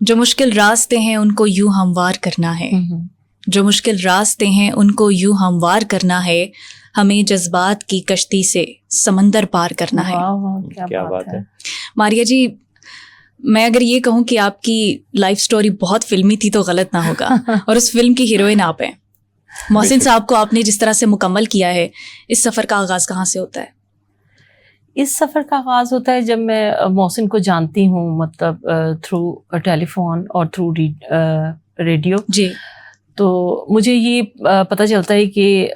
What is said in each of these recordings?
جو مشکل راستے ہیں ان کو یوں ہموار کرنا ہے, جو مشکل راستے ہیں ان کو یوں ہموار کرنا ہے, ہمیں جذبات کی کشتی سے سمندر پار کرنا ہے. کیا بات ہے. ماریہ جی, میں اگر یہ کہوں کہ آپ کی لائف سٹوری بہت فلمی تھی تو غلط نہ ہوگا, اور اس فلم کی ہیروئن آپ ہیں. محسن صاحب کو آپ نے جس طرح سے مکمل کیا ہے, اس سفر کا آغاز کہاں سے ہوتا ہے؟ اس سفر کا آغاز ہوتا ہے جب میں محسن کو جانتی ہوں, مطلب تھرو ٹیلی فون اور تھرو ریڈیو. جی. تو مجھے یہ پتہ چلتا ہے کہ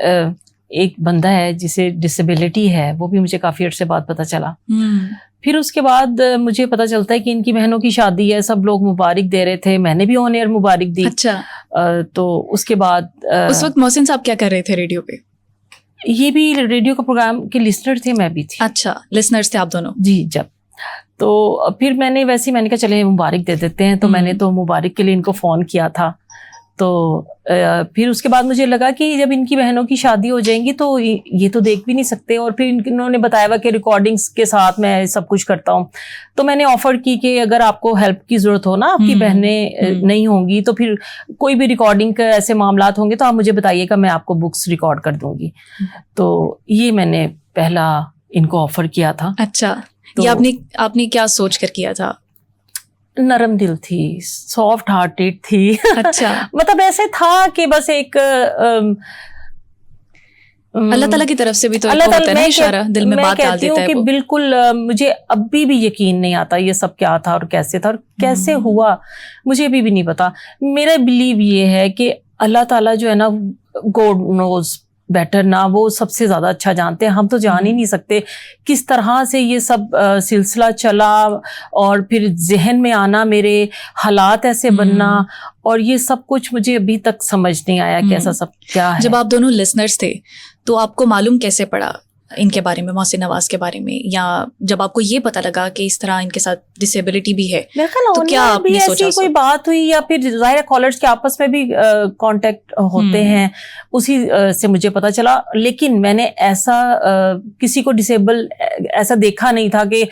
ایک بندہ ہے جسے ڈسیبلٹی ہے, وہ بھی مجھے کافی عرصے بعد پتہ چلا. پھر اس کے بعد مجھے پتہ چلتا ہے کہ ان کی بہنوں کی شادی ہے, سب لوگ مبارک دے رہے تھے, میں نے بھی آن ایئر مبارک دی. اچھا. تو اس کے بعد اس وقت محسن صاحب کیا کر رہے تھے ریڈیو پہ؟ یہ بھی ریڈیو کا پروگرام کے لسنر تھے, میں بھی تھی. اچھا, لسنرز تھے آپ دونوں؟ جی. جب تو پھر میں نے کہا چلے مبارک دے دیتے ہیں, تو میں نے تو مبارک کے لیے ان کو فون کیا تھا. تو پھر اس کے بعد مجھے لگا کہ جب ان کی بہنوں کی شادی ہو جائیں گی تو یہ تو دیکھ بھی نہیں سکتے, اور پھر انہوں نے بتایا ہوا کہ ریکارڈنگس کے ساتھ میں سب کچھ کرتا ہوں. تو میں نے آفر کی کہ اگر آپ کو ہیلپ کی ضرورت ہو نا, آپ کی بہنیں نہیں ہوں گی, تو پھر کوئی بھی ریکارڈنگ کے ایسے معاملات ہوں گے تو آپ مجھے بتائیے گا, میں آپ کو بکس ریکارڈ کر دوں گی. تو یہ میں نے پہلا ان کو آفر کیا تھا. اچھا. یہ آپ نے کیا سوچ کر کیا تھا؟ نرم دل تھی, سافٹ ہارٹیڈ تھی. اچھا. مطلب ایسے تھا کہ بس ایک اللہ تعالیٰ کی طرف سے بھی تو ہوتا ہے نا اشارہ, دل میں بات ڈال دیتا ہے. کہ بالکل مجھے ابھی بھی یقین نہیں آتا یہ سب کیا تھا اور کیسے تھا اور کیسے ہوا, مجھے ابھی بھی نہیں پتا. میرا بلیو یہ ہے کہ اللہ تعالیٰ جو ہے نا, گاڈ نوز بیٹر نا, وہ سب سے زیادہ اچھا جانتے ہیں. ہم تو جان ہی نہیں سکتے کس طرح سے یہ سب سلسلہ چلا, اور پھر ذہن میں آنا, میرے حالات ایسے بننا, اور یہ سب کچھ مجھے ابھی تک سمجھ نہیں آیا کہ ایسا سب کیا ہے. جب آپ دونوں لسنرز تھے تو آپ کو معلوم کیسے پڑا ان کے بارے میں, محسن نواز کے بارے میں, یا جب آپ کو یہ پتہ لگا کہ اس طرح ان کے ساتھ ڈسیبلٹی بھی ہے تو کیا آپ نے سوچا؟ کوئی بات ہوئی, یا پھر ظاہر کالرز کے آپس میں بھی کانٹیکٹ ہوتے ہیں, اسی سے مجھے پتہ چلا. لیکن میں نے ایسا کسی کو ڈسیبل ایسا دیکھا نہیں تھا کہ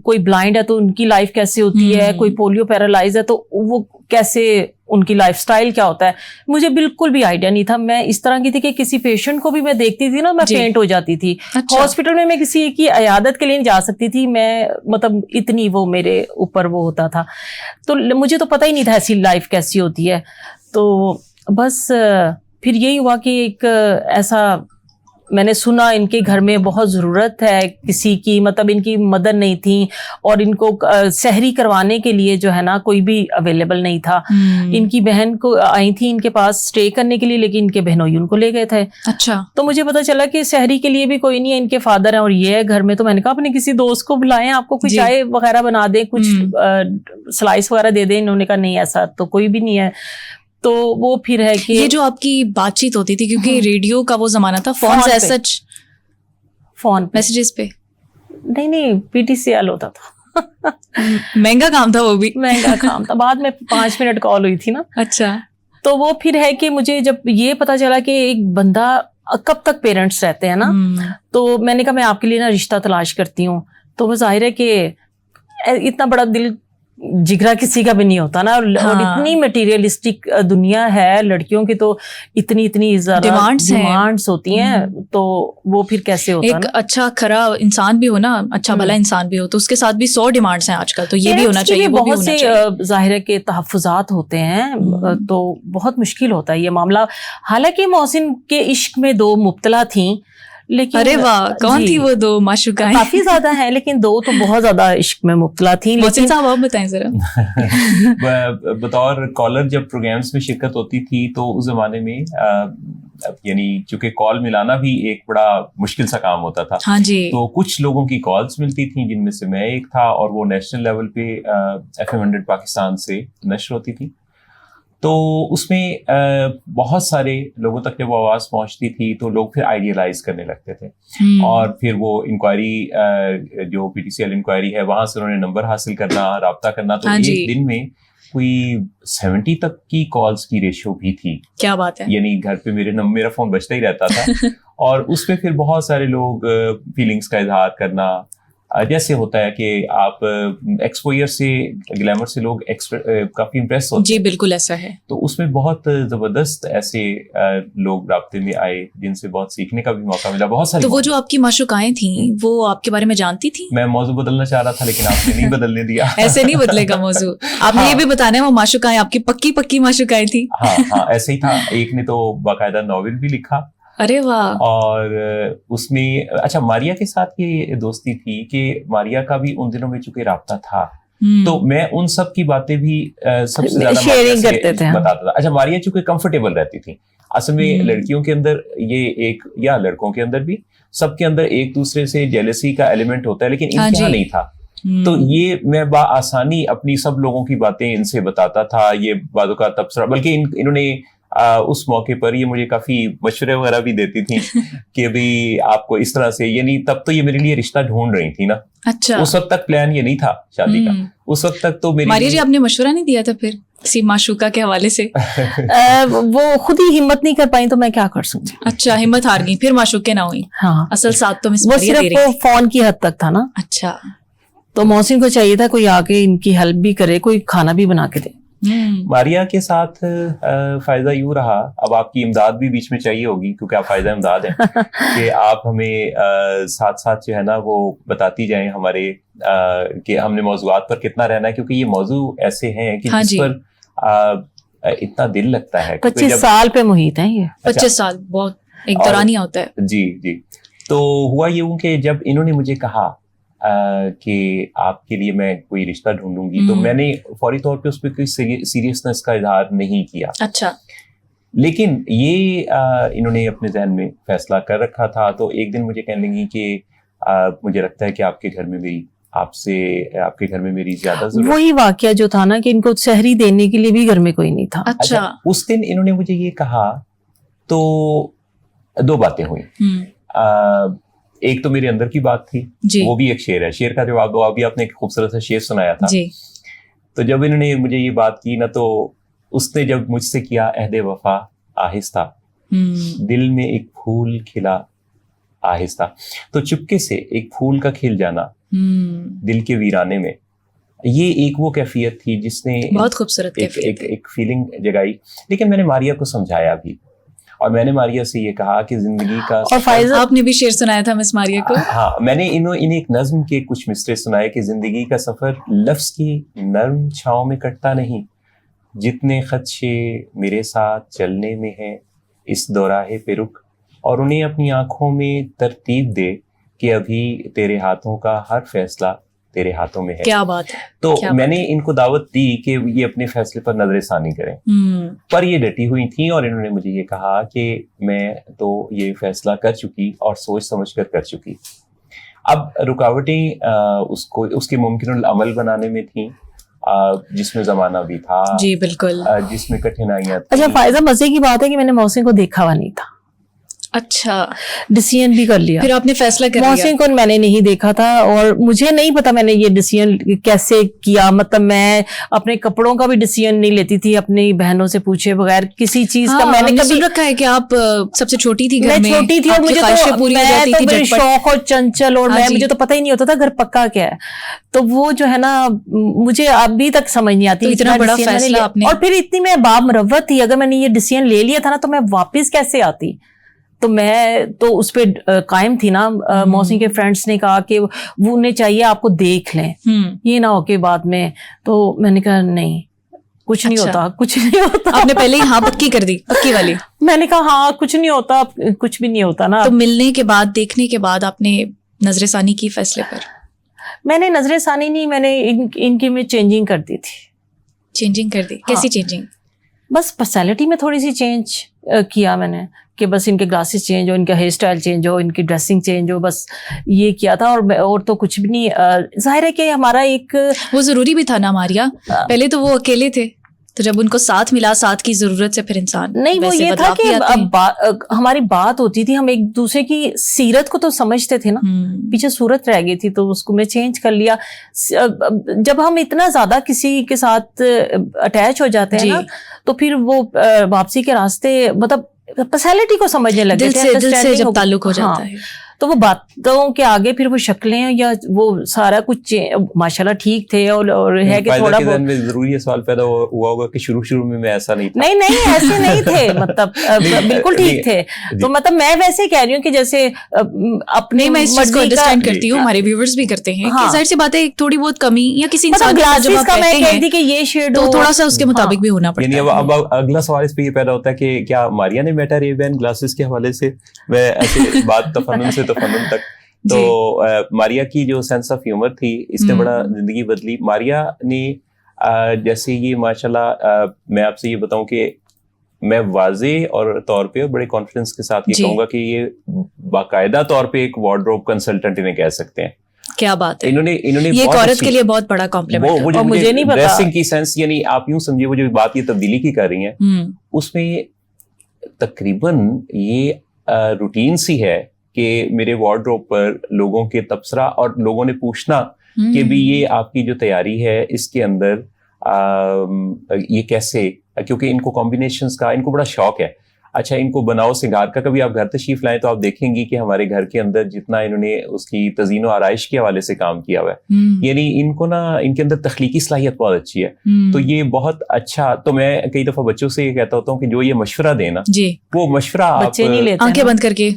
کوئی بلائنڈ ہے تو ان کی لائف کیسے ہوتی ہے, کوئی پولیو پیرالائز ہے تو وہ کیسے, ان کی لائف سٹائل کیا ہوتا ہے, مجھے بالکل بھی آئیڈیا نہیں تھا. میں اس طرح کی تھی کہ کسی پیشنٹ کو بھی میں دیکھتی تھی نا, میں پینٹ ہو جاتی تھی. ہاسپٹل میں کسی کی عیادت کے لیے نہیں جا سکتی تھی میں, مطلب اتنی وہ میرے اوپر وہ ہوتا تھا. تو مجھے تو پتہ ہی نہیں تھا ایسی لائف کیسی ہوتی ہے. تو بس پھر یہی ہوا کہ ایک ایسا میں نے سنا ان کے گھر میں بہت ضرورت ہے کسی کی, مطلب ان کی مدر نہیں تھی, اور ان کو سحری کروانے کے لیے جو ہے نا کوئی بھی اویلیبل نہیں تھا. ان کی بہن کو آئی تھی ان کے پاس اسٹے کرنے کے لیے, لیکن ان کے بہنوئی ان کو لے گئے تھے. اچھا. تو مجھے پتا چلا کہ سحری کے لیے بھی کوئی نہیں ہے, ان کے فادر ہیں اور یہ ہے گھر میں. تو میں نے کہا اپنے کسی دوست کو بلائیں, آپ کو کوئی چائے وغیرہ بنا دیں, کچھ سلائس وغیرہ دے دیں. انہوں نے کہا نہیں, ایسا تو کوئی بھی نہیں ہے. تو وہ پھر ہے کہ یہ جو آپ کی بات چیت ہوتی تھی, کیونکہ ریڈیو کا وہ زمانہ تھا, فون میسیجز پہ نہیں, پی ٹی سی ایل ہوتا تھا. مہنگا کام تھا, وہ بھی مہنگا کام تھا. بعد میں 5 منٹ کال ہوئی تھی نا. اچھا. تو وہ پھر ہے کہ مجھے جب یہ پتا چلا کہ ایک بندہ کب تک پیرنٹس رہتے ہیں نا, تو میں نے کہا میں آپ کے لیے نا رشتہ تلاش کرتی ہوں. تو وہ ظاہر ہے کہ اتنا بڑا دل جگرا کسی کا بھی نہیں ہوتا نا, اور اتنی مٹیریلسٹک دنیا ہے, لڑکیوں کی تو اتنی زیادہ ڈیمانڈس ہوتی ہیں, تو وہ پھر کیسے ہوتا ہے. ایک اچھا کھرا انسان بھی ہو نا, اچھا بھلا انسان بھی ہو, تو اس کے ساتھ بھی 100 ڈیمانڈس ہیں آج کل, تو یہ بھی ہونا چاہیے. بہت سے ظاہر کے تحفظات ہوتے ہیں, تو بہت مشکل ہوتا ہے یہ معاملہ. حالانکہ محسن کے عشق میں 2 مبتلا تھیں, لیکن ارے واہ, کون تھی وہ 2 معشوقائیں؟ کافی زیادہ ہیں, لیکن 2 تو بہت زیادہ عشق میں مبتلا تھیں. محسن صاحب آپ بتائیں ذرا. بطور کالر جب پروگرامس میں شرکت ہوتی تھی تو اس زمانے میں یعنی چونکہ کال ملانا بھی ایک بڑا مشکل سا کام ہوتا تھا. ہاں جی. تو کچھ لوگوں کی کالس ملتی تھیں جن میں سے میں ایک تھا, اور وہ نیشنل لیول پہ FM 100 پاکستان سے نشر ہوتی تھی. تو اس میں بہت سارے لوگوں تک جب وہ آواز پہنچتی تھی تو لوگ پھر آئیڈیلائز کرنے لگتے تھے, اور پھر وہ انکوائری جو P T C L inquiry ہے وہاں سے انہوں نے نمبر حاصل کرنا, رابطہ کرنا. تو ایک دن میں کوئی 70 تک کی کالز کی ریشو بھی تھی. کیا بات ہے. یعنی گھر پہ میرا فون بجتا ہی رہتا تھا, اور اس میں پھر بہت سارے لوگ فیلنگس کا اظہار کرنا, جیسے ہوتا ہے کہ آپ ایکسپوئر سے گلیمر سے لوگ کافی امپریس ہوتے ہیں. جی بالکل ایسا ہے. تو اس میں بہت زبردست ایسے لوگ رابطے میں آئے جن سے بہت سیکھنے کا بھی موقع ملا. بہت ساری. تو وہ جو آپ کی معشوقائیں تھیں وہ آپ کے بارے میں جانتی تھیں؟ میں موضوع بدلنا چاہ رہا تھا لیکن آپ نے نہیں بدلنے دیا. ایسے نہیں بدلے گا موضوع. آپ نے یہ بھی بتانا ہے وہ معشوقائیں آپ کی پکی معشوقائیں تھیں؟ ہاں ایسے ہی تھا. ایک نے تو باقاعدہ ناول بھی لکھا. ارے واہ. اور اس میں اچھا ماریا کے ساتھ یہ دوستی تھی کہ ماریا کا بھی ان دنوں میں چونکہ رابطہ تھا تو میں ان سب کی باتیں بھی سب سے زیادہ شیئرنگ کرتے تھے بتاتا تھا. اچھا ماریا چونکہ کمفرٹیبل رہتی تھی. اصل میں لڑکیوں کے اندر یہ ایک یا لڑکوں کے اندر بھی سب کے اندر ایک دوسرے سے جیلسی کا ایلیمنٹ ہوتا ہے لیکن ان کے یہاں نہیں تھا. تو یہ میں بآسانی اپنی سب لوگوں کی باتیں ان سے بتاتا تھا. یہ بعض کا تبصرہ بلکہ انہوں نے اس موقع پر یہ مجھے کافی مشورے وغیرہ بھی دیتی تھیں کہ بھئی آپ کو اس طرح سے, یعنی تب تو یہ میرے لیے رشتہ ڈھونڈ رہی تھی نا. اچھا. اس وقت تک پلان یہ نہیں تھا شادی کا. اس وقت تک تو ماریا جی آپ نے مشورہ نہیں دیا تھا پھر کسی معشوقہ کے حوالے سے؟ وہ خود ہی ہمت نہیں کر پائیں تو میں کیا کر سکتی. اچھا ہمت ہار گئی, پھر معشوقے نہ ہوئی. ہاں اصل ساتھ تو وہ صرف فون کی حد تک تھا نا. اچھا. تو محسن کو چاہیے تھا کوئی آ کے ان کی ہیلپ بھی کرے, کوئی کھانا بھی بنا کے دے. ماریا کے ساتھ فائزہ یوں رہا. اب آپ کی امداد بھی بیچ میں چاہیے ہوگی کیونکہ آپ فائزہ امداد ہیں کہ آپ ہمیں ساتھ ساتھ جو ہے نا وہ بتاتی جائیں ہمارے کہ ہم نے موضوعات پر کتنا رہنا ہے, کیونکہ یہ موضوع ایسے ہیں کہ جس پر اتنا دل لگتا ہے. 25 سال پہ محیط ہیں یہ. 25 سال بہت ایک دورانیہ ہوتا ہے. جی. تو ہوا یوں کہ جب انہوں نے مجھے کہا کہ آپ کے لیے میں کوئی رشتہ ڈھونڈوں گی تو میں نے فوری طور پہ اس پہ کوئی سیریسنس کا اظہار نہیں کیا. اچھا. لیکن یہ انہوں نے اپنے ذہن میں فیصلہ کر رکھا تھا. تو ایک دن مجھے کہنے لگی کہ مجھے لگتا ہے کہ آپ کے گھر میں میری زیادہ ضرورت. وہی واقعہ جو تھا نا کہ ان کو سحری دینے کے لیے بھی گھر میں کوئی نہیں تھا. اچھا. اس دن انہوں نے مجھے یہ کہا تو دو باتیں ہوئیں. ایک تو میرے اندر کی بات تھی جی. وہ بھی ایک شعر ہے. شعر کا جواب دو. ابھی آپ نے ایک خوبصورت سا شعر سنایا تھا جی. تو جب انہوں نے مجھے یہ بات کی نا تو اس نے جب مجھ سے کیا عہد وفا آہستہ دل میں ایک پھول کھلا آہستہ. تو چپکے سے ایک پھول کا کھل جانا دل کے ویرانے میں, یہ ایک وہ کیفیت تھی جس نے بہت خوبصورت ایک فیلنگ جگائی. لیکن میں نے ماریا کو سمجھایا بھی اور میں نے ماریا سے یہ کہا کہ زندگی کا آپ نے بھی شعر سنایا تھا مس ماریا کو. ہاں میں نے انہیں ایک نظم کے کچھ مصرے سنائے کہ زندگی کا سفر لفظ کی نرم چھاؤں میں کٹتا نہیں, جتنے خدشے میرے ساتھ چلنے میں ہیں اس دوراہے پہ رک, اور انہیں اپنی آنکھوں میں ترتیب دے کہ ابھی تیرے ہاتھوں کا ہر فیصلہ تیرے ہاتھوں میں ہے. کیا بات ہے. تو میں نے ان کو دعوت دی کہ یہ اپنے فیصلے پر نظر ثانی کریں, پر یہ ڈٹی ہوئی تھیں اور انہوں نے مجھے یہ کہا کہ میں تو یہ فیصلہ کر چکی اور سوچ سمجھ کر چکی. اب رکاوٹیں اس کے ممکن العمل بنانے میں تھیں جس میں زمانہ بھی تھا. جی بالکل. جس میں کٹھنائیاں. اچھا فائزہ مزے کی بات ہے کہ میں نے محسن کو دیکھا ہوا نہیں تھا. اچھا. ڈیسیژن بھی کر لیا. پھر آپ نے فیصلہ کر لیا. محسن کو میں نے نہیں دیکھا تھا اور مجھے نہیں پتا میں نے یہ ڈیسیژن کیسے کیا. مطلب میں اپنے کپڑوں کا بھی ڈیسیژن نہیں لیتی تھی اپنی بہنوں سے پوچھے بغیر کسی چیز کا. میں نے کبھی رکھا ہے کہ آپ سب سے چھوٹی تھی گھر میں. میں چھوٹی تھی اور مجھے تو بڑی شوق اور چنچل اور مجھے تو پتہ ہی نہیں ہوتا تھا گھر پکا کیا ہے. تو وہ جو ہے نا مجھے ابھی تک سمجھ نہیں آتی اتنا بڑا فیصلہ آپ نے. اور پھر اتنی میں باب مروت تھی, اگر میں نے یہ ڈیسیژن لے لیا تھا نا تو میں واپس کیسے آتی. تو میں تو اس پہ قائم تھی نا. محسن کے فرینڈس نے کہا کہ وہ انہیں چاہیے آپ کو دیکھ لیں, یہ نہ ہو کے بعد میں. تو میں نے کہا نہیں کچھ نہیں ہوتا, کچھ نہیں ہوتا. آپ نے پہلے ہی ہاں پکی کر دی, پکی والی. میں نے کہا ہاں کچھ نہیں ہوتا, کچھ بھی نہیں ہوتا نا. تو ملنے کے بعد دیکھنے کے بعد آپ نے نظر ثانی کی فیصلے پر؟ میں نے نظر ثانی نہیں, میں نے ان کی میں چینجنگ کر دی تھی. چینجنگ کر دی؟ کیسی چینجنگ؟ بس پرسنالٹی میں تھوڑی سی چینج کیا میں نے کہ بس ان کے گلاسز چینج ہو, ان کا ہیئر اسٹائل چینج ہو, ان کی ڈریسنگ چینج ہو, بس یہ کیا تھا اور تو کچھ بھی نہیں. ظاہر ہے کہ ہمارا ایک وہ ضروری بھی تھا نا ماریا. پہلے تو وہ اکیلے تھے تو جب ان کو ساتھ ملا, ساتھ کی ضرورت سے پھر انسان نہیں. وہ یہ تھا کہ ہماری بات ہوتی تھی, ہم ایک دوسرے کی سیرت کو تو سمجھتے تھے نا, پیچھے صورت رہ گئی تھی تو اس کو میں چینج کر لیا. جب ہم اتنا زیادہ کسی کے ساتھ اٹیچ ہو جاتے ہیں نا تو پھر وہ واپسی کے راستے مطلب پرسنالٹی کو سمجھنے لگے, دل سے جب تعلق ہو جاتا ہے. تو وہ باتوں کے آگے پھر وہ شکلیں یا وہ سارا کچھ ماشاءاللہ ٹھیک تھے, اور ہے کہ تھوڑا بہت ضروری یہ سوال پیدا ہوا ہوگا کہ شروع میں ایسا نہیں تھا. نہیں ایسے نہیں تھے, مطلب بالکل ٹھیک تھے. تو مطلب میں ویسے کہہ رہی ہوں کہ جیسے اپنے میں اس چیز کو انڈرسٹینڈ کرتی ہوں, ہمارے ویورز بھی کرتے ہیں کہ ظاہر سی بات ہے تھوڑی بہت کمی یا کسی انسان کا میں کہہ دی کہ یہ شیڈ تو تھوڑا سا اس کے مطابق بھی ہونا پڑتا ہے. اب اگلا سوال اس پہ یہ پیدا ہوتا ہے کہ کیا ماریا نے میٹا رے بین گلاسز کے حوالے سے, میں ایسے بات تفنن سے تفنن تک, تو ماریا کی جو سینس آف ہیومر تھی اس نے بڑا زندگی بدلی. ماریا نے جیسے یہ ماشاءاللہ میں آپ سے یہ بتاؤں کہ میں واضح اور طور پہ بڑے کانفیڈنس کے ساتھ یہ کہوں گا کہ یہ باقاعدہ طور پہ ایک وارڈروب کنسلٹنٹ انہیں کہہ سکتے ہیں. کیا بات ہے, انہوں نے یہ ایک عورت کے لیے بہت بڑا کمپلیمنٹ ہے. اور مجھے نہیں پتا ڈریسنگ کی سینس, یعنی آپ یوں سمجھیے وہ جو بات یہ تبدیلی کی کر رہی ہیں اس میں تقریباً یہ روٹین سی ہے کہ میرے وارڈروب پر لوگوں کے تبصرہ اور لوگوں نے پوچھنا کہ بھی یہ آپ کی جو تیاری ہے اس کے اندر یہ کیسے, کیونکہ ان کو کمبینیشنز کا ان کو بڑا شوق ہے. اچھا ان کو بناؤ سنگار کا, کبھی آپ گھر تشریف لائیں تو آپ دیکھیں گی کہ ہمارے گھر کے اندر جتنا انہوں نے اس کی تزئین و آرائش کے حوالے سے کام کیا ہوا ہے, یعنی ان کو نا ان کے اندر تخلیقی صلاحیت بہت اچھی ہے. تو یہ بہت اچھا, تو میں کئی دفعہ بچوں سے یہ کہتا ہوتا ہوں کہ جو یہ مشورہ دینا وہ مشورہ آپ آنکھیں بند کر کے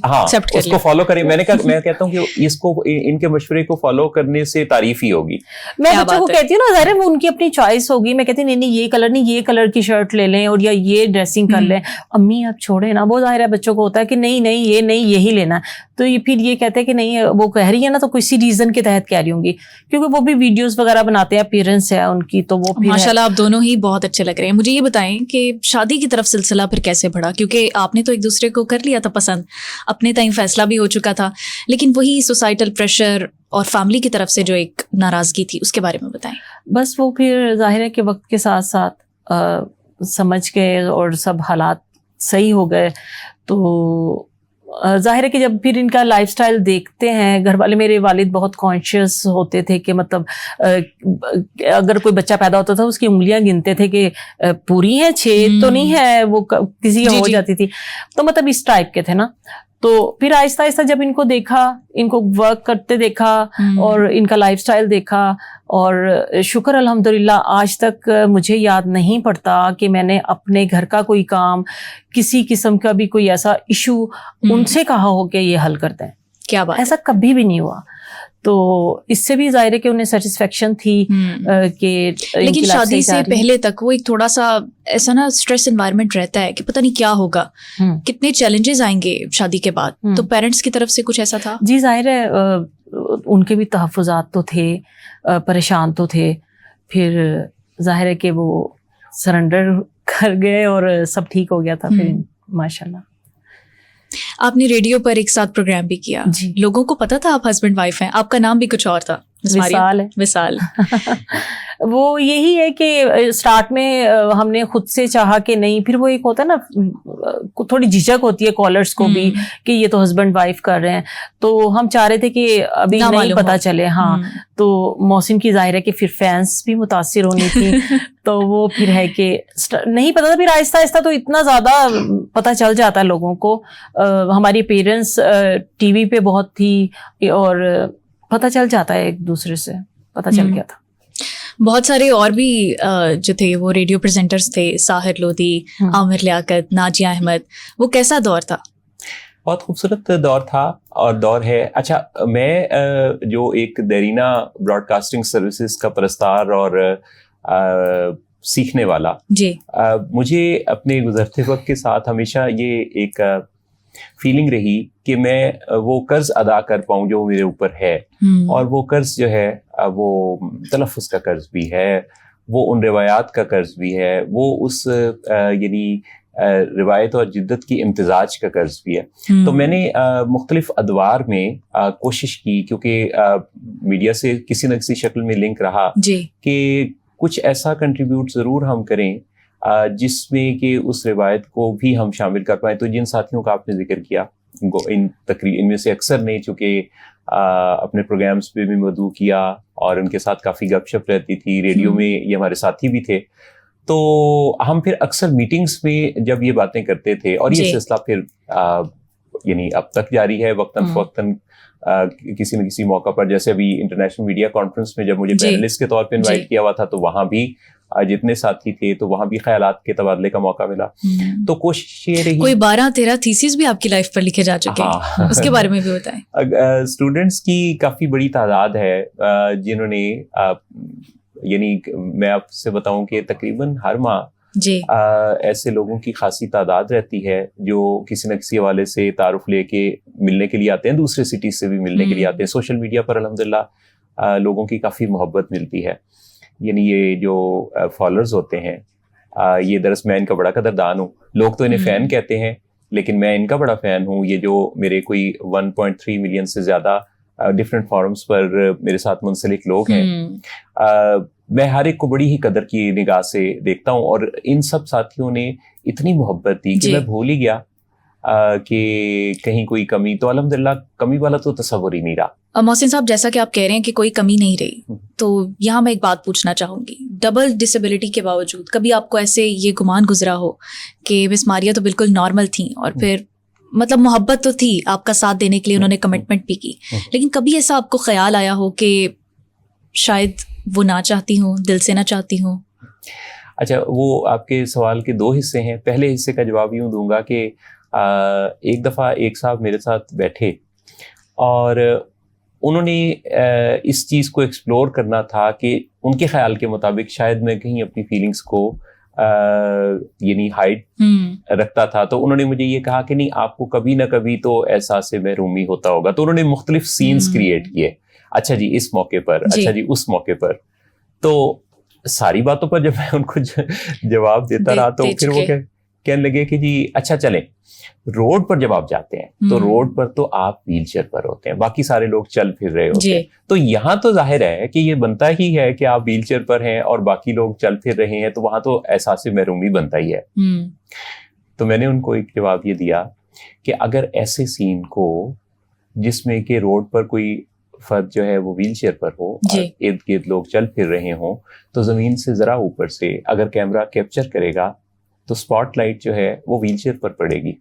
اس کو فالو کریں. میں کہتا ہوں کہ اس کو ان کے مشورے کو فالو کرنے سے تعریف ہی ہوگی. میں بچوں کو کہتی ہوں نا, ظاہر ہے وہ ان کی اپنی چوائس ہوگی. میں کہتی ہوں نہیں یہ کلر نہیں, یہ کلر کی شرٹ لے لیں اور یا یہ ڈریسنگ کر لیں. امی آپ چھوڑے نا, وہ ظاہر ہے بچوں کو ہوتا ہے کہ نہیں یہ نہیں یہی لینا. تو یہ پھر یہ کہتے ہیں کہ نہیں وہ کہہ رہی ہے نا تو کسی ریزن کے تحت کہہ رہی ہوں گی, کیونکہ وہ بھی ویڈیوز وغیرہ بناتے ہیں, اپیرنس ہے ان کی, تو وہ ماشاءاللہ آپ دونوں ہی بہت اچھے لگ رہے ہیں. مجھے یہ بتائیں کہ شادی کی طرف سلسلہ پھر کیسے بڑھا, کیونکہ آپ نے تو ایک دوسرے کو کر لیا تھا پسند, اپنے تئیں فیصلہ بھی ہو چکا تھا, لیکن وہی سوسائٹل پریشر اور فیملی کی طرف سے جو ایک ناراضگی تھی اس کے بارے میں بتائیں. بس وہ پھر ظاہر ہے کہ وقت کے ساتھ ساتھ سمجھ گئے اور سب حالات صحیح ہو گئے. تو ظاہر ہے کہ جب پھر ان کا لائف سٹائل دیکھتے ہیں, گھر والے میرے والد بہت کانشیس ہوتے تھے کہ مطلب اگر کوئی بچہ پیدا ہوتا تھا اس کی انگلیاں گنتے تھے کہ پوری ہیں 6 تو نہیں ہے, وہ کسی کی ہو جاتی تھی. تو مطلب اس ٹائپ کے تھے نا. تو پھر آہستہ آہستہ جب ان کو دیکھا, ان کو ورک کرتے دیکھا اور ان کا لائف سٹائل دیکھا, اور شکر الحمدللہ آج تک مجھے یاد نہیں پڑتا کہ میں نے اپنے گھر کا کوئی کام, کسی قسم کا بھی کوئی ایسا ایشو ان سے کہا ہو کہ یہ حل کرتے ہیں. کیا بات, ایسا کبھی بھی نہیں ہوا. تو اس سے بھی ظاہر ہے کہ انہیں سیٹسفیکشن تھی کہ لیکن شادی سے پہلے تک وہ ایک تھوڑا سا ایسا نا اسٹریس انوائرمنٹ رہتا ہے کہ پتہ نہیں کیا ہوگا, کتنے چیلنجز آئیں گے شادی کے بعد. تو پیرنٹس کی طرف سے کچھ ایسا تھا؟ جی ظاہر ہے ان کے بھی تحفظات تو تھے, پریشان تو تھے. پھر ظاہر ہے کہ وہ سرنڈر کر گئے اور سب ٹھیک ہو گیا تھا پھر ماشاءاللہ. آپ نے ریڈیو پر ایک ساتھ پروگرام بھی کیا, لوگوں کو پتا تھا آپ ہسبینڈ وائف ہیں, آپ کا نام بھی کچھ اور تھا, وصال. وہ یہی ہے کہ سٹارٹ میں ہم نے خود سے چاہا کہ نہیں, پھر وہ ایک ہوتا ہے نا تھوڑی جھجک ہوتی ہے کالرز کو بھی کہ یہ تو ہسبینڈ وائف کر رہے ہیں. تو ہم چاہ رہے تھے کہ ابھی نہیں پتا چلے. ہاں, تو محسن کی ظاہر ہے کہ پھر فینس بھی متاثر ہونی تھی, تو وہ پھر ہے کہ نہیں پتا تھا. پھر آہستہ آہستہ تو اتنا زیادہ پتہ چل جاتا ہے لوگوں کو. ہماری پیرنٹس ٹی وی پہ بہت تھی اور پتہ چل جاتا ہے, ایک دوسرے سے پتہ چل گیا تھا. بہت سارے اور بھی جو تھے وہ ریڈیو پریزنٹرز تھے, ساحر لودھی, عامر لیاقت, ناجیہ احمد. وہ کیسا دور تھا؟ بہت خوبصورت دور تھا اور دور ہے. اچھا, میں جو ایک دیرینہ براڈ کاسٹنگ سروسز کا پرستار اور سیکھنے والا, جی مجھے اپنے گزرتے وقت کے ساتھ ہمیشہ یہ ایک فیلنگ رہی کہ میں وہ قرض ادا کر پاؤں جو میرے اوپر ہے. اور وہ قرض جو ہے وہ تلفظ کا قرض بھی ہے, وہ ان روایات کا قرض بھی ہے, وہ اس یعنی روایت اور جدت کی امتزاج کا قرض بھی ہے. تو میں نے مختلف ادوار میں کوشش کی, کیونکہ میڈیا سے کسی نہ کسی شکل میں لنک رہا, کہ کچھ ایسا کنٹریبیوٹ ضرور ہم کریں جس میں کہ اس روایت کو بھی ہم شامل کر پائیں. تو جن ساتھیوں کا آپ نے ذکر کیا, ان میں سے اکثر نے چونکہ اپنے پروگرامز پہ بھی مدعو کیا اور ان کے ساتھ کافی گپ شپ رہتی تھی, ریڈیو میں یہ ہمارے ساتھی بھی تھے. تو ہم پھر اکثر میٹنگز میں جب یہ باتیں کرتے تھے, اور یہ سلسلہ پھر یعنی اب تک جاری ہے. وقتاً فوقتاً کسی نہ کسی موقع پر, جیسے ابھی انٹرنیشنل میڈیا کانفرنس میں جب مجھے پینلسٹ کے طور پہ انوائٹ کیا ہوا تھا تو وہاں بھی جتنے ساتھی تھے تو وہاں بھی خیالات کے تبادلے کا موقع ملا. تو کوشش یہ رہی. کوئی 12-13 تھیسز بھی آپ کی لائف پر لکھے جا چکے ہیں, اس کے بارے میں بھی بتائیں. اسٹوڈنٹس کی کافی بڑی تعداد ہے جنہوں نے, یعنی میں آپ سے بتاؤں کہ تقریباً ہر ماہ ایسے لوگوں کی خاصی تعداد رہتی ہے جو کسی نہ کسی حوالے سے تعارف لے کے ملنے کے لیے آتے ہیں, دوسرے سٹیز سے بھی ملنے کے لیے آتے ہیں. سوشل میڈیا پر الحمدللہ لوگوں کی کافی محبت ملتی ہے. یعنی یہ جو فالوورز ہوتے ہیں, یہ دراصل میں ان کا بڑا قدردان ہوں. لوگ تو انہیں فین کہتے ہیں لیکن میں ان کا بڑا فین ہوں. یہ جو میرے کوئی 1.3 ملین سے زیادہ ڈفرینٹ فورمز پر میرے ساتھ منسلک لوگ ہیں, میں ہر ایک کو بڑی ہی قدر کی نگاہ سے دیکھتا ہوں. اور ان سب ساتھیوں نے اتنی محبت دی کہ میں بھول ہی گیا کہ کہیں کوئی کمی, تو الحمدللہ کمی والا تو تصور ہی نہیں رہا. محسن صاحب, جیسا کہ آپ کہہ رہے ہیں کہ کوئی کمی نہیں رہی, تو یہاں میں ایک بات پوچھنا چاہوں گی. ڈبل ڈسیبلٹی کے باوجود کبھی آپ کو ایسے یہ گمان گزرا ہو کہ مس ماریا تو بالکل نارمل تھیں اور پھر مطلب محبت تو تھی, آپ کا ساتھ دینے کے لیے انہوں نے کمٹمنٹ بھی کی, لیکن کبھی ایسا آپ کو خیال آیا ہو کہ شاید وہ نہ چاہتی ہوں, دل سے نہ چاہتی ہوں؟ اچھا, وہ آپ کے سوال کے 2 حصے ہیں. پہلے حصے کا جواب یوں دوں گا کہ ایک دفعہ ایک صاحب میرے ساتھ بیٹھے اور انہوں نے اس چیز کو ایکسپلور کرنا تھا کہ ان کے خیال کے مطابق شاید میں کہیں اپنی فیلنگز کو یعنی ہائڈ رکھتا تھا. تو انہوں نے مجھے یہ کہا کہ نہیں, آپ کو کبھی نہ کبھی تو احساس محرومی ہوتا ہوگا. تو انہوں نے مختلف سینز کریٹ کیے. اچھا جی اس موقع پر, اچھا جی اس موقع پر. تو ساری باتوں پر جب میں ان کو جواب دیتا رہا تو پھر وہ کہنے لگے کہ جی اچھا چلیں, روڈ پر جب آپ جاتے ہیں تو روڈ پر تو آپ ویل چیئر پر ہوتے ہیں, باقی سارے لوگ چل پھر رہے ہوتے ہیں. تو یہاں تو ظاہر ہے کہ یہ بنتا ہی ہے کہ آپ ویل چیئر پر ہیں اور باقی لوگ چل پھر رہے ہیں, تو وہاں تو احساس محرومی بنتا ہی ہے. تو میں نے ان کو ایک جواب یہ دیا کہ اگر ایسے سین کو جس میں کہ روڈ پر کوئی فرد جو ہے وہ ویل چیئر پر ہو اور ارد گرد لوگ چل پھر رہے ہوں, تو زمین سے ذرا اوپر سے اگر کیمرہ کیپچر کرے گا تو اسپاٹ لائٹ جو ہے وہ ویل چیئر پر پڑے گی,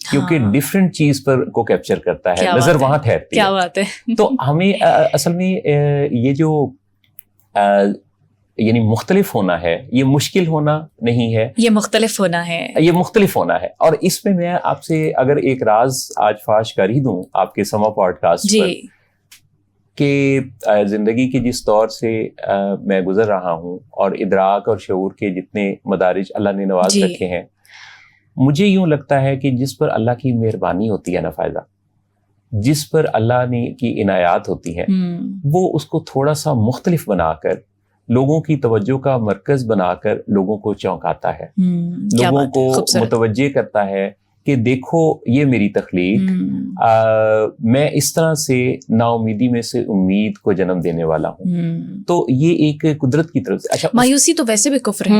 کیونکہ ڈفرینٹ چیز پر کو کیپچر کرتا ہے, نظر وہاں ٹھہرتی ہے. کیا بات ہے. تو ہمیں اصل میں یہ جو یعنی مختلف ہونا ہے, یہ مشکل ہونا نہیں ہے, یہ مختلف ہونا ہے, یہ مختلف ہونا ہے. اور اس میں آپ سے اگر ایک راز آج فاش کر ہی دوں آپ کے سما پوڈ کاسٹ پر, کہ زندگی کے جس دور سے میں گزر رہا ہوں اور ادراک اور شعور کے جتنے مدارج اللہ نے نواز رکھے ہیں, مجھے یوں لگتا ہے کہ جس پر اللہ کی مہربانی ہوتی ہے نا فائدہ, جس پر اللہ نے کی عنایات ہوتی ہیں, وہ اس کو تھوڑا سا مختلف بنا کر لوگوں کی توجہ کا مرکز بنا کر لوگوں کو چونکاتا ہے, لوگوں کو متوجہ کرتا ہے کہ دیکھو یہ میری تخلیق, میں اس طرح سے نا امیدی میں سے امید کو جنم دینے والا ہوں. تو یہ ایک قدرت کی طرف سے. اچھا, مایوسی تو ویسے بھی کفر ہے.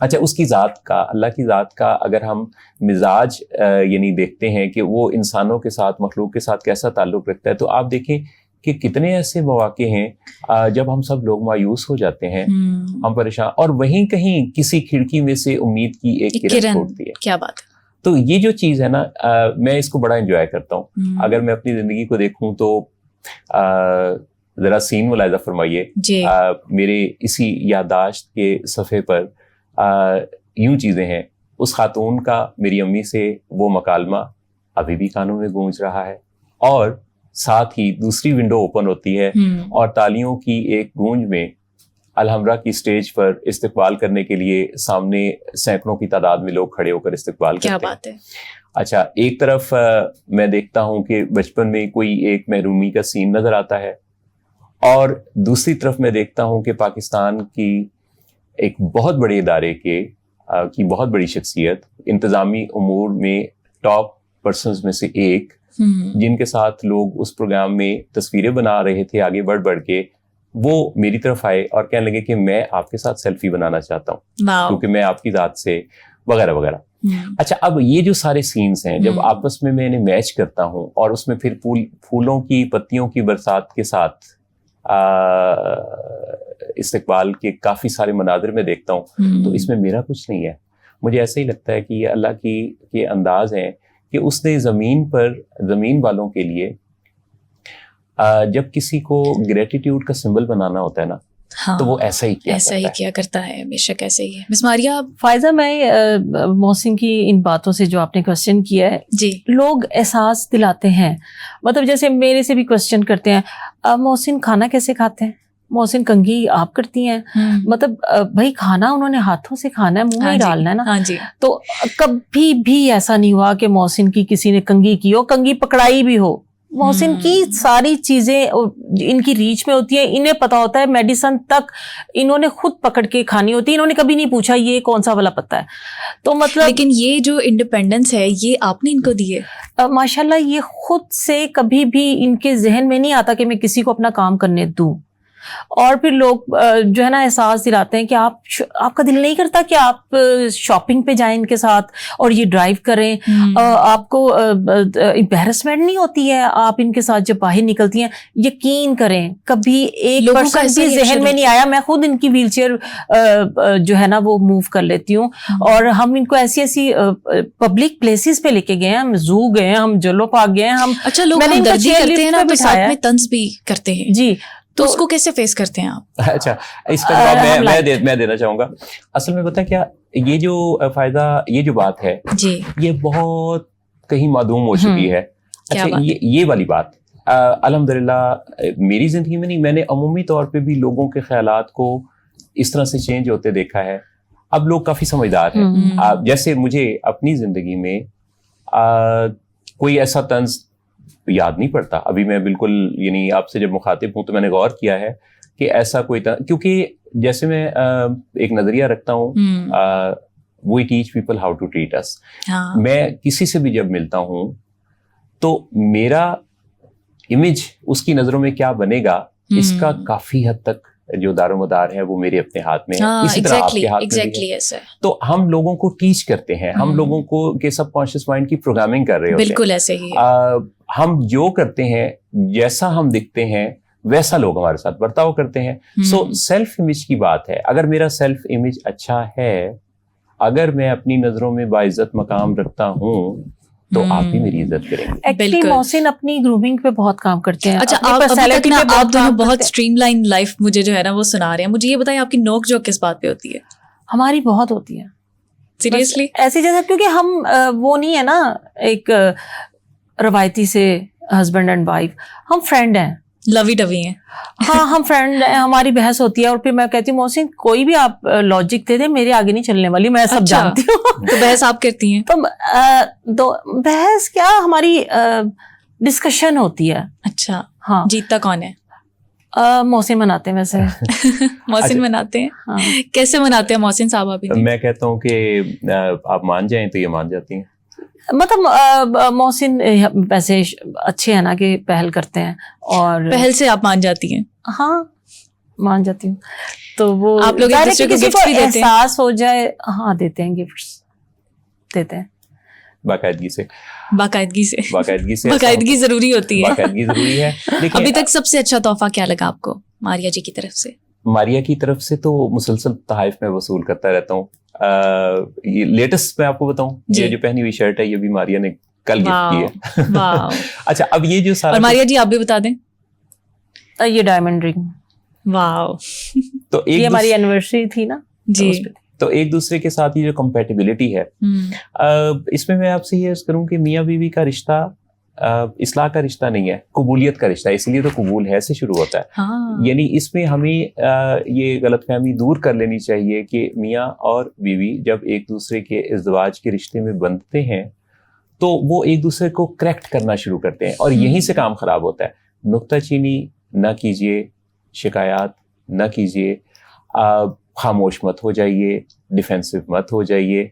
اچھا, اس کی ذات کا, اللہ کی ذات کا اگر ہم مزاج یعنی دیکھتے ہیں کہ وہ انسانوں کے ساتھ, مخلوق کے ساتھ کیسا تعلق رکھتا ہے, تو آپ دیکھیں کہ کتنے ایسے مواقع ہیں جب ہم سب لوگ مایوس ہو جاتے ہیں, ہم پریشان, اور وہیں کہیں کسی کھڑکی میں سے امید کی ایک کرن پھوٹتی ہے. کیا بات ہے. تو یہ جو چیز ہے نا, میں اس کو بڑا انجوائے کرتا ہوں. اگر میں اپنی زندگی کو دیکھوں تو ذرا سین ملاحظہ فرمائیے. میرے اسی یادداشت کے صفحے پر یوں چیزیں ہیں. اس خاتون کا میری امی سے وہ مکالمہ ابھی بھی کانوں میں گونج رہا ہے, اور ساتھ ہی دوسری ونڈو اوپن ہوتی ہے اور تالیوں کی ایک گونج میں الحمرا کی سٹیج پر استقبال کرنے کے لیے سامنے سینکڑوں کی تعداد میں لوگ کھڑے ہو کر استقبال کرتے ہیں. کیا بات ہے. اچھا, ایک طرف میں دیکھتا ہوں کہ بچپن میں کوئی ایک محرومی کا سین نظر آتا ہے, اور دوسری طرف میں دیکھتا ہوں کہ پاکستان کی ایک بہت بڑے ادارے کی بہت بڑی شخصیت, انتظامی امور میں ٹاپ پرسنز میں سے ایک, جن کے ساتھ لوگ اس پروگرام میں تصویریں بنا رہے تھے آگے بڑھ بڑھ کے, وہ میری طرف آئے اور کہنے لگے کہ میں آپ کے ساتھ سیلفی بنانا چاہتا ہوں کیونکہ میں آپ کی ذات سے وغیرہ وغیرہ. اچھا, اب یہ جو سارے سینز ہیں جب آپس میں انہیں میچ کرتا ہوں اور اس میں پھر پھولوں کی پتیوں کی برسات کے ساتھ استقبال کے کافی سارے مناظر میں دیکھتا ہوں, تو اس میں میرا کچھ نہیں ہے. مجھے ایسا ہی لگتا ہے کہ یہ اللہ کی انداز ہیں کہ اس نے زمین والوں کے لیے جب کسی کو گریٹیٹیوڈ کا سمبل بنانا ہوتا ہے نا تو وہ ایسا ہی کیا کرتا ہے. بے شک ایسے ہی ہے. مس ماریہ. فائزہ میں محسن کی ان باتوں سے جو آپ نے کوشچن کیا ہے جی لوگ احساس دلاتے ہیں, مطلب جیسے میرے سے بھی کوشچن کرتے ہیں محسن کھانا کیسے کھاتے ہیں, محسن کنگھی آپ کرتی ہیں, مطلب بھائی کھانا انہوں نے ہاتھوں سے کھانا ہے, منہ میں ڈالنا ہے نا. تو کبھی بھی ایسا نہیں ہوا کہ محسن کی کسی نے کنگھی کی ہو, کنگھی پکڑائی بھی ہو. محسن کی ساری چیزیں ان کی ریچ میں ہوتی ہیں, انہیں پتا ہوتا ہے میڈیسن تک انہوں نے خود پکڑ کے کھانی ہوتی ہے, انہوں نے کبھی نہیں پوچھا یہ کون سا والا پتا ہے. تو مطلب لیکن یہ جو انڈیپینڈنس ہے یہ آپ نے ان کو دی ہے ماشاء اللہ. یہ خود سے کبھی بھی ان کے ذہن میں نہیں آتا کہ میں کسی کو اپنا کام کرنے دوں. اور پھر لوگ جو ہے نا احساس دلاتے ہیں کہ آپ کا دل نہیں کرتا کہ آپ شاپنگ پہ جائیں ان کے ساتھ اور یہ ڈرائیو کریں, آپ کو امبیرسمنٹ نہیں ہوتی ہے آپ ان کے ساتھ جب باہر نکلتی ہیں. یقین کریں کبھی ایک پرسن بھی ذہن میں نہیں آیا. میں خود ان کی ویل چیئر جو ہے نا وہ موو کر لیتی ہوں, اور ہم ان کو ایسی پبلک پلیسز پہ لے کے گئے ہیں, ہم زو گئے ہیں, ہم جلو پارک گئے ہیں. ہم اچھا لوگ ہمدردی کرتے ہیں نا تو ساتھ میں طنز بھی کرتے ہیں جی, تو اس کو کیسے فیس کرتے ہیں آپ؟ اچھا اس کا جواب میں دینا چاہوں گا. اصل میں پتہ کیا, یہ جو فائدہ یہ جو بات ہے جی یہ بہت کہیں معدوم ہو چکی ہے. اچھا یہ والی بات الحمدللہ میری زندگی میں نہیں, میں نے عمومی طور پہ بھی لوگوں کے خیالات کو اس طرح سے چینج ہوتے دیکھا ہے. اب لوگ کافی سمجھدار ہیں. جیسے مجھے اپنی زندگی میں کوئی ایسا طنز یاد نہیں پڑتا ابھی. میں بالکل یعنی آپ سے جب مخاطب ہوں تو میں نے غور کیا ہے کہ ایسا کوئی کیونکہ جیسے میں ایک نظریہ رکھتا ہوں, we teach people how to treat us. میں کسی سے بھی جب ملتا ہوں تو میرا امیج اس کی نظروں میں کیا بنے گا اس کا کافی حد تک جو دار و مدار ہے وہ میرے اپنے ہاتھ میں ہے, اسی طرح آپ کے ہاتھ میں بھی ہے. تو ہم لوگوں کو ٹیچ کرتے ہیں, ہم لوگوں کو کے سب کانشیس مائنڈ کی پروگرامنگ کر رہے ہوتے ہیں. بالکل ایسے ہی ہم جو کرتے ہیں جیسا ہم دکھتے ہیں ویسا لوگ ہمارے ساتھ برتاؤ کرتے ہیں. سو سیلف امیج کی بات ہے. اگر میرا سیلف امیج اچھا ہے, اگر میں اپنی نظروں میں باعزت مقام رکھتا ہوں تو آپ بھی میری عزت کریں گے. ایکچولی محسن اپنی گرومنگ پہ بہت کام کرتے ہیں. اچھا آپ دونوں بہت اسٹریم لائن لائف مجھے جو ہے نا وہ سنا رہے ہیں. مجھے یہ بتائیں آپ کی نوک جھوک کس بات پہ ہوتی ہے؟ ہماری بہت ہوتی ہے سیریسلی ایسی جیسے, کیونکہ ہم وہ نہیں ہے نا ایک روایتی سے ہسبینڈ اینڈ وائف, ہم فرینڈ ہیں, لوی ڈوی ہیں. ہاں ہم فرینڈ ہیں, ہماری بحث ہوتی ہے. اور پھر میں کہتی ہوں محسن کوئی بھی آپ لاجک دے دیں میرے آگے نہیں چلنے والی, میں سب جانتی ہوں. تو بحث آپ کرتی ہیں؟ تو بحث کیا, ہماری ڈسکشن ہوتی ہے. اچھا ہاں, جیتتا کون ہے؟ محسن مناتے ہیں ویسے. محسن مناتے ہیں؟ کیسے مناتے ہیں محسن صاحب ابھی؟ میں کہتا ہوں کہ آپ مان جائیں تو یہ مان جاتی ہیں. مطلب محسن ویسے اچھے ہیں نا کہ پہل کرتے ہیں, اور پہل سے آپ مان جاتی ہیں؟ ہاں مان جاتی ہوں. تو وہ آپ لوگ کسی کو احساس ہو جائے, ہاں دیتے ہیں, گفٹس دیتے ہیں باقاعدگی سے. باقاعدگی ضروری ہوتی ہے, باقاعدگی ضروری ہے. ابھی تک سب سے اچھا تحفہ کیا لگا آپ کو ماریہ جی کی طرف سے؟ ماریہ کی طرف سے تو مسلسل تحائف میں وصول کرتا رہتا ہوں. یہ لیٹسٹ میں آپ کو بتاؤں, یہ جو پہنی ہوئی شرٹ ہے یہ بھی ماریہ نے کل گفٹ کی ہے. اچھا اب یہ جو سارا, اور ماریہ جی آپ بھی بتا دیں. یہ ڈائمنڈ رنگ, واو, تو یہ ہماری اینیورسری تھی نا جی. تو ایک دوسرے کے ساتھ یہ جو کمپیٹیبلٹی ہے اس میں آپ سے یہ عرض کروں کہ میاں بیوی کا رشتہ اصلاح کا رشتہ نہیں ہے, قبولیت کا رشتہ ہے. اس لیے تو قبول ہے سے شروع ہوتا ہے. یعنی اس میں ہمیں یہ غلط فہمی دور کر لینی چاہیے کہ میاں اور بیوی جب ایک دوسرے کے ازدواج کے رشتے میں بندھتے ہیں تو وہ ایک دوسرے کو کریکٹ کرنا شروع کرتے ہیں, اور یہیں سے کام خراب ہوتا ہے. نکتہ چینی نہ کیجیے, شکایات نہ کیجیے, خاموش مت ہو جائیے, ڈیفینسو مت ہو جائیے,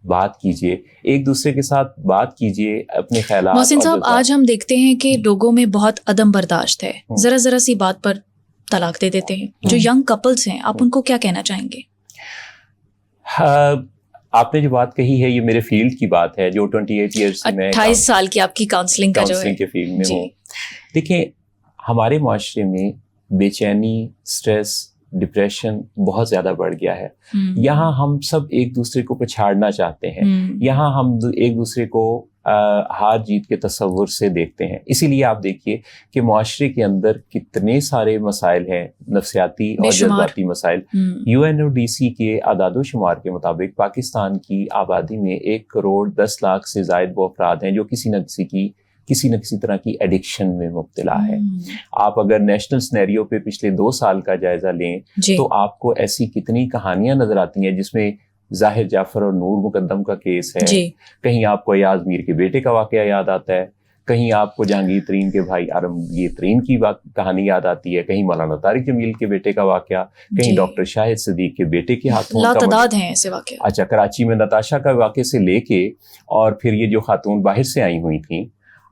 بات کیجیے, ایک دوسرے کے ساتھ بات کیجیے اپنے خیالات. محسن صاحب آج ہم دیکھتے ہیں کہ لوگوں میں بہت عدم برداشت ہے, ذرا سی بات پر طلاق دے دیتے ہیں. جو ینگ کپلز ہیں آپ ان کو کیا کہنا چاہیں گے؟ آپ نے جو بات کہی ہے یہ میرے فیلڈ کی بات ہے, جو 28 ایئرس سے میں 28 سال کی آپ کی کاؤنسلنگ کا جو ہے کے فیلڈ میں ہوں. دیکھیں ہمارے معاشرے میں بے چینی, سٹریس, ڈپریشن بہت زیادہ بڑھ گیا ہے. یہاں ہم سب ایک دوسرے کو پچھاڑنا چاہتے ہیں, یہاں ہم ایک دوسرے کو ہار جیت کے تصور سے دیکھتے ہیں. اسی لیے آپ دیکھیے کہ معاشرے کے اندر کتنے سارے مسائل ہیں, نفسیاتی اور جذباتی مسائل. UNODC کے اعداد و شمار کے مطابق پاکستان کی آبادی میں 1.10 کروڑ سے زائد وہ افراد ہیں جو کسی نہ کسی طرح کی ایڈکشن میں مبتلا ہے. آپ اگر نیشنل سنیریو پہ پچھلے 2 سال کا جائزہ لیں تو آپ کو ایسی کتنی کہانیاں نظر آتی ہیں جس میں ظاہر جعفر اور نور مقدم کا کیس ہے, کہیں آپ کو ایاز میر کے بیٹے کا واقعہ یاد آتا ہے, کہیں آپ کو جہانگیر ترین کے بھائی عالمگیر ترین کی کہانی یاد آتی ہے, کہیں مولانا طارق جمیل کے بیٹے کا واقعہ, کہیں ڈاکٹر شاہد صدیق کے بیٹے کے ہاتھوں لاتعداد ہیں ایسے واقعے. اچھا, کراچی میں نتاشا کا واقعے سے لے کے اور پھر یہ جو خاتون باہر سے آئی ہوئی تھیں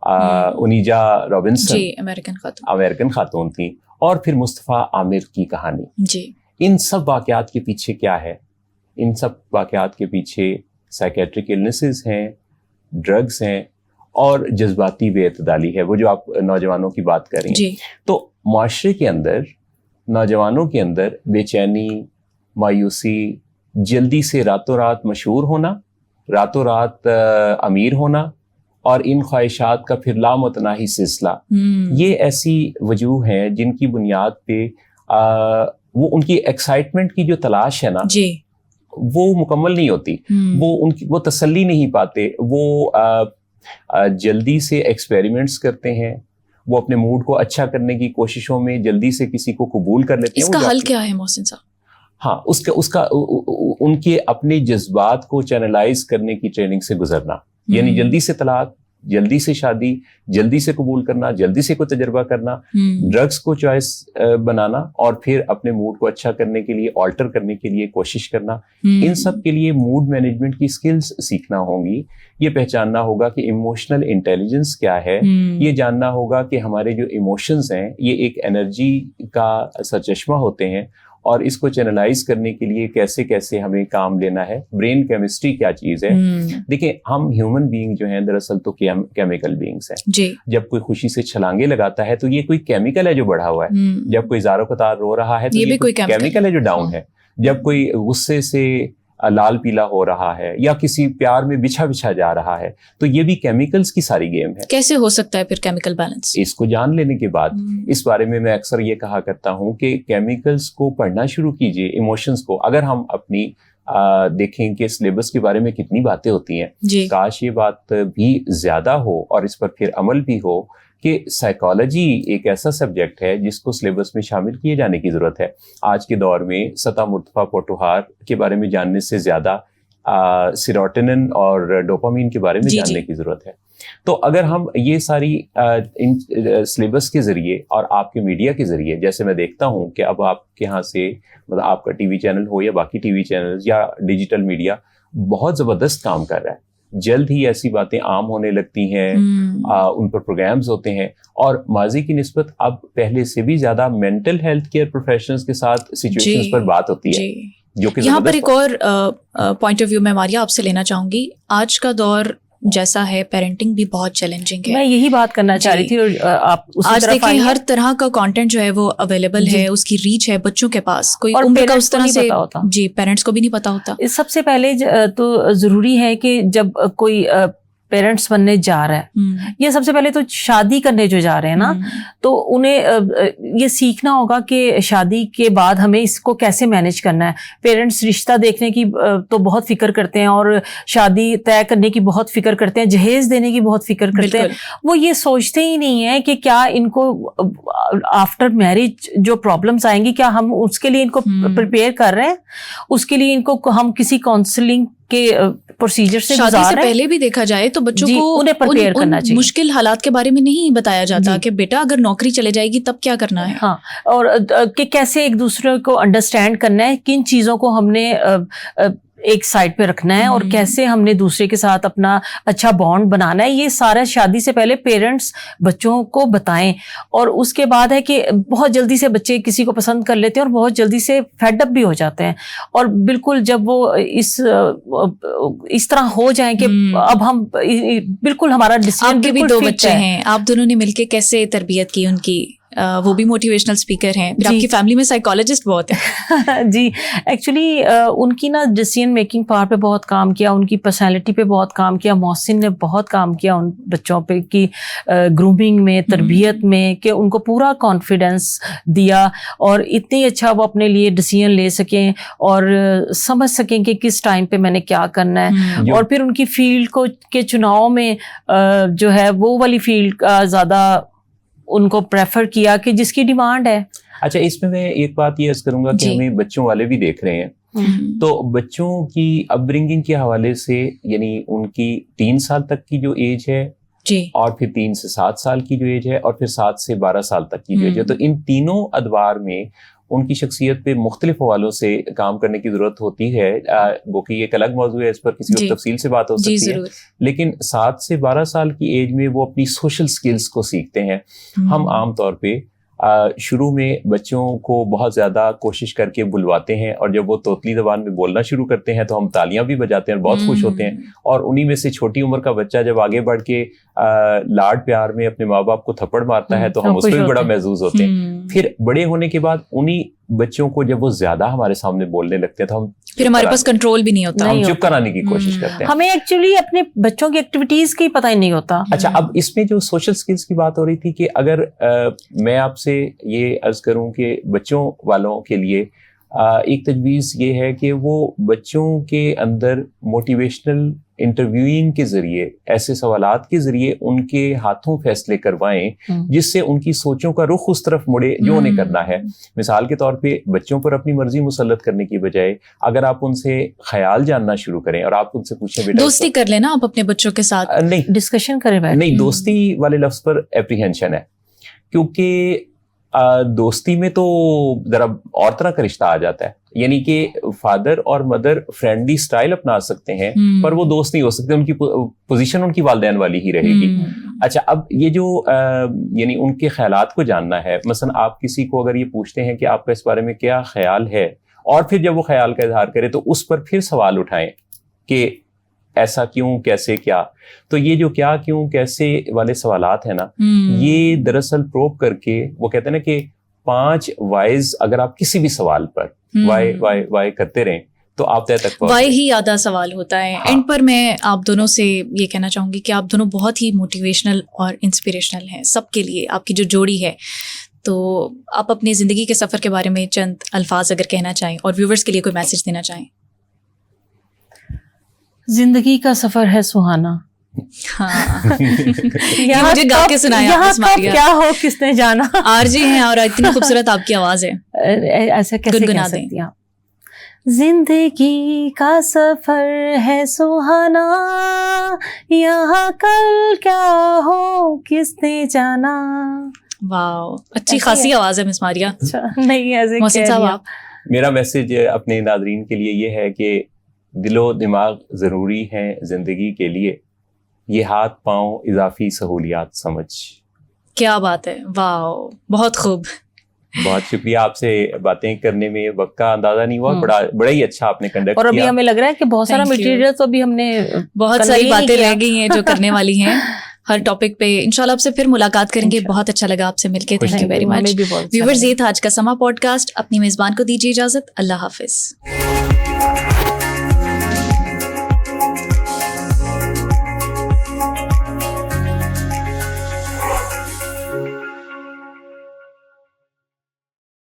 انیجا رابنسن امریکن خاتون تھیں, اور پھر مصطفیٰ عامر کی کہانی. ان سب واقعات کے پیچھے کیا ہے؟ ان سب واقعات کے پیچھے سائیکیٹرک النیسز ہیں, ڈرگز ہیں اور جذباتی بے اعتدالی ہے, وہ جو آپ نوجوانوں کی بات کر رہی ہیں. تو معاشرے کے اندر نوجوانوں کے اندر بے چینی, مایوسی, جلدی سے راتوں رات مشہور ہونا, راتوں رات امیر ہونا, اور ان خواہشات کا پھر لامتناہی سلسلہ, یہ ایسی وجوہ ہیں جن کی بنیاد پہ وہ ان کی ایکسائٹمنٹ کی جو تلاش ہے نا وہ مکمل نہیں ہوتی, وہ تسلی نہیں پاتے, وہ جلدی سے ایکسپیریمنٹس کرتے ہیں, وہ اپنے موڈ کو اچھا کرنے کی کوششوں میں جلدی سے کسی کو قبول کر لیتے ہیں. اس کا حل کیا ہے محسن صاحب؟ ہاں, اس کا ان کے اپنے جذبات کو چینلائز کرنے کی ٹریننگ سے گزرنا, یعنی جلدی سے طلاق, جلدی سے شادی, جلدی سے قبول کرنا, جلدی سے کوئی تجربہ کرنا, ڈرگز کو چوائس بنانا, اور پھر اپنے موڈ کو اچھا کرنے کے لیے, آلٹر کرنے کے لیے کوشش کرنا. ان سب کے لیے موڈ مینجمنٹ کی سکلز سیکھنا ہوں گی. یہ پہچاننا ہوگا کہ ایموشنل انٹیلیجنس کیا ہے, یہ جاننا ہوگا کہ ہمارے جو ایموشنز ہیں یہ ایک انرجی کا سرچشمہ ہوتے ہیں, اور اس کو چینلائز کرنے کے لیے کیسے کیسے ہمیں کام لینا ہے. برین کیمسٹری کیا چیز ہے؟ دیکھیں, ہم ہیومن بینگ جو ہیں دراصل تو کیمیکل بینگز ہیں. جب کوئی خوشی سے چھلانگے لگاتا ہے تو یہ کوئی کیمیکل ہے جو بڑھا ہوا ہے. جب کوئی زارو قطار رو رہا ہے تو یہ کوئی کیمیکل ہے جو ڈاؤن ہے. جب کوئی غصے سے لال پیلا ہو رہا ہے یا کسی پیار میں بچھا جا رہا ہے تو یہ بھی کیمیکلز کی ساری گیم ہے. کیسے ہو سکتا ہے پھر کیمیکل بیلنس؟ اس کو جان لینے کے بعد اس بارے میں اکثر یہ کہا کرتا ہوں کہ کیمیکلز کو پڑھنا شروع کیجئے, ایموشنز کو. اگر ہم اپنی دیکھیں کہ سلیبس کے بارے میں کتنی باتیں ہوتی ہیں, کاش یہ بات بھی زیادہ ہو اور اس پر پھر عمل بھی ہو کہ سائیکالوجی ایک ایسا سبجیکٹ ہے جس کو سلیبس میں شامل کیے جانے کی ضرورت ہے. آج کے دور میں سطح مرتفع پوٹوہار کے بارے میں جاننے سے زیادہ سیروٹونن اور ڈوپامین کے بارے میں جاننے کی ضرورت ہے. تو اگر ہم یہ ساری سلیبس کے ذریعے اور آپ کے میڈیا کے ذریعے, جیسے میں دیکھتا ہوں کہ اب آپ کے ہاں سے مطلب آپ کا ٹی وی چینل ہو یا باقی ٹی وی چینل یا ڈیجیٹل میڈیا بہت زبردست کام کر رہا ہے, جلد ہی ایسی باتیں عام ہونے لگتی ہیں, ان پر پروگرامز ہوتے ہیں, اور ماضی کی نسبت اب پہلے سے بھی زیادہ مینٹل ہیلتھ کیئر پروفیشنلز کے ساتھ سچویشنز پر بات ہوتی ہے. جو کہ یہاں پر ایک اور پوائنٹ آف ویو میں ماریہ آپ سے لینا چاہوں گی. آج کا دور جیسا ہے, پیرنٹنگ بھی بہت چیلنجنگ ہے. میں یہی بات کرنا چاہ رہی تھی, اور آپ آج دیکھیں ہر طرح کا کانٹینٹ جو ہے وہ اویلیبل ہے, اس کی ریچ ہے بچوں کے پاس, کوئی عمر کا اس طرح سے پیرنٹس کو بھی نہیں پتا ہوتا. سب سے پہلے تو ضروری ہے کہ جب کوئی پیرنٹس بننے جا رہا ہے یا سب سے پہلے تو شادی کرنے جو جا رہے ہیں نا, تو انہیں یہ سیکھنا ہوگا کہ شادی کے بعد ہمیں اس کو کیسے مینیج کرنا ہے. پیرنٹس رشتہ دیکھنے کی تو بہت فکر کرتے ہیں, اور شادی طے کرنے کی بہت فکر کرتے ہیں, جہیز دینے کی بہت فکر کرتے ہیں. وہ یہ سوچتے ہی نہیں ہے کہ کیا ان کو آفٹر میرج جو پرابلمس آئیں گی کیا ہم اس کے لیے ان کو پریپیئر کر رہے ہیں, اس کے لیے ان کو ہم کسی کاؤنسلنگ کے پروسیجر سے شادی سے پہلے بھی دیکھا جائے تو بچوں کو انہیں پریپیئر کرنا چاہیے. مشکل حالات کے بارے میں نہیں بتایا جاتا کہ بیٹا اگر نوکری چلے جائے گی تب کیا کرنا ہے. ہاں, اور کہ کیسے ایک دوسرے کو انڈرسٹینڈ کرنا ہے, کن چیزوں کو ہم نے ایک سائڈ پہ رکھنا ہے, اور کیسے ہم نے دوسرے کے ساتھ اپنا اچھا بانڈ بنانا ہے. یہ سارا شادی سے پہلے پیرنٹس بچوں کو بتائیں. اور اس کے بعد ہے کہ بہت جلدی سے بچے کسی کو پسند کر لیتے ہیں اور بہت جلدی سے فیڈ اپ بھی ہو جاتے ہیں, اور بالکل جب وہ اس طرح ہو جائیں کہ اب ہم بالکل ہمارا ڈیسیژن. آپ کے بھی 2 بچے ہیں, آپ دونوں نے مل کے کیسے تربیت کی ان کی وہ بھی موٹیویشنل اسپیکر ہیں, پھر آپ کی فیملی میں سائیکالوجسٹ بہت ہیں. جی ایکچولی ان کی نا ڈیسیژن میکنگ پاور پہ بہت کام کیا, ان کی پرسنالٹی پہ بہت کام کیا. محسن نے بہت کام کیا ان بچوں پہ کی گرومنگ میں, تربیت میں, کہ ان کو پورا کانفیڈینس دیا اور اتنی اچھا وہ اپنے لیے ڈیسیژن لے سکیں اور سمجھ سکیں کہ کس ٹائم پہ میں نے کیا کرنا ہے. اور پھر ان کی فیلڈ کو کے چناؤ میں جو ہے وہ والی فیلڈ کا زیادہ ان کو پریفر کیا کہ جس کی ڈیمانڈ ہے. اچھا اس میں ایک بات یہ عرض کروں گا کہ ہمیں بچوں والے بھی دیکھ رہے ہیں, تو بچوں کی اپ برنگنگ کے حوالے سے یعنی ان کی 3 سال تک کی جو ایج ہے اور پھر 3 سے 7 سال کی جو ایج ہے اور پھر 7 سے 12 سال تک کی جو ایج ہے, تو ان تینوں ادوار میں ان کی شخصیت پہ مختلف حوالوں سے کام کرنے کی ضرورت ہوتی ہے. وہ کہ ایک الگ موضوع ہے, اس پر کسی وقت تفصیل سے بات ہو سکتی ہے, لیکن 7 سے 12 سال کی ایج میں وہ اپنی سوشل سکلز کو سیکھتے ہیں. ہم عام طور پہ شروع میں بچوں کو بہت زیادہ کوشش کر کے بلواتے ہیں, اور جب وہ توتلی زبان میں بولنا شروع کرتے ہیں تو ہم تالیاں بھی بجاتے ہیں اور بہت خوش ہوتے ہیں. اور انہی میں سے چھوٹی عمر کا بچہ جب آگے بڑھ کے لاڈ پیار میں اپنے ماں باپ کو تھپڑ مارتا ہے تو ہم اس میں بڑا محظوظ ہوتے ہیں. پھر بڑے ہونے کے بعد انہی بچوں کو جب وہ زیادہ ہمارے سامنے بولنے لگتے ہیں تو ہم پھر ہمارے پاس کنٹرول بھی نہیں ہوتا, ہم چپ کرانے کی کوشش کرتے ہیں. ہمیں ایکچولی اپنے بچوں کی ایکٹیویٹیز کا ہی پتہ ہی نہیں ہوتا. اچھا اب اس میں جو سوشل سکلز کی بات ہو رہی تھی کہ اگر میں آپ سے یہ عرض کروں کہ بچوں والوں کے لیے ایک تجویز یہ ہے کہ وہ بچوں کے اندر موٹیویشنل انٹرویوئنگ کے ذریعے, ایسے سوالات کے ذریعے ان کے ہاتھوں فیصلے کروائیں جس سے ان کی سوچوں کا رخ اس طرف مڑے جو انہیں کرنا ہے. مثال کے طور پہ بچوں پر اپنی مرضی مسلط کرنے کی بجائے اگر آپ ان سے خیال جاننا شروع کریں اور آپ ان سے پوچھیں بیٹا دوستی کر لینا آپ اپنے بچوں کے ساتھ, نہیں ڈسکشن کریں, نہیں دوستی والے لفظ پر اپریہنشن ہے, کیونکہ دوستی میں تو ذرا اور طرح کا رشتہ آ جاتا ہے. یعنی کہ فادر اور مدر فرینڈلی سٹائل اپنا سکتے ہیں پر وہ دوست نہیں ہو سکتے, ان کی پوزیشن ان کی والدین والی ہی رہے گی. اچھا اب یہ جو یعنی ان کے خیالات کو جاننا ہے, مثلا آپ کسی کو اگر یہ پوچھتے ہیں کہ آپ کا اس بارے میں کیا خیال ہے, اور پھر جب وہ خیال کا اظہار کرے تو اس پر پھر سوال اٹھائیں کہ ایسا کیوں, کیسے, کیا. تو یہ جو کیا, کیوں, کیسے والے سوالات ہیں نا, یہ دراصل پروب کر کے وہ کہتے ہیں نا کہ 5 وائز اگر آپ کسی بھی سوال پر وائی کرتے رہیں تو آپ طے تک وائی ہی آدھا سوال ہوتا ہے. اینڈ پر میں آپ دونوں سے یہ کہنا چاہوں گی کہ آپ دونوں بہت ہی موٹیویشنل اور انسپریشنل ہیں سب کے لیے, آپ کی جو جوڑی ہے. تو آپ اپنی زندگی کے سفر کے بارے میں چند الفاظ اگر کہنا چاہیں اور ویورز کے لیے کوئی میسج دینا چاہیں. زندگی کا سفر ہے سہانا. ہاں مجھے گا کے سنایا کیا ہو کس نے جانا. آر جی ہیں اور اتنی خوبصورت آپ کی آواز ہے, ایسا کیسے کہہ سکتی ہیں. زندگی کا سفر ہے سہانا, یہاں کل کیا ہو کس نے جانا. واو اچھی خاصی آواز ہے مس ماریا. نہیں ایسے محسن صاحب آپ. میرا میسج اپنے ناظرین کے لیے یہ ہے کہ دل و دماغ ضروری ہیں زندگی کے لیے, یہ ہاتھ پاؤں اضافی سہولیات سمجھ. کیا بات ہے, واو بہت خوب. بہت شکریہ, آپ سے باتیں کرنے میں وقت کا اندازہ نہیں ہوا, بڑا ہی اچھا آپ نے کنڈکٹ کیا. اور ابھی ہمیں لگ رہا ہے کہ بہت سارا مٹیریل تو ابھی ہم نے بہت ساری باتیں رہ گئی ہیں جو کرنے والی ہیں ہر ٹاپک پہ. انشاءاللہ آپ سے پھر ملاقات کریں گے. بہت اچھا لگا آپ سے مل کے. Thank you very much. Viewers یہ تھا آج کا سما پوڈ کاسٹ. اپنی میزبان کو دیجیے اجازت. اللہ حافظ.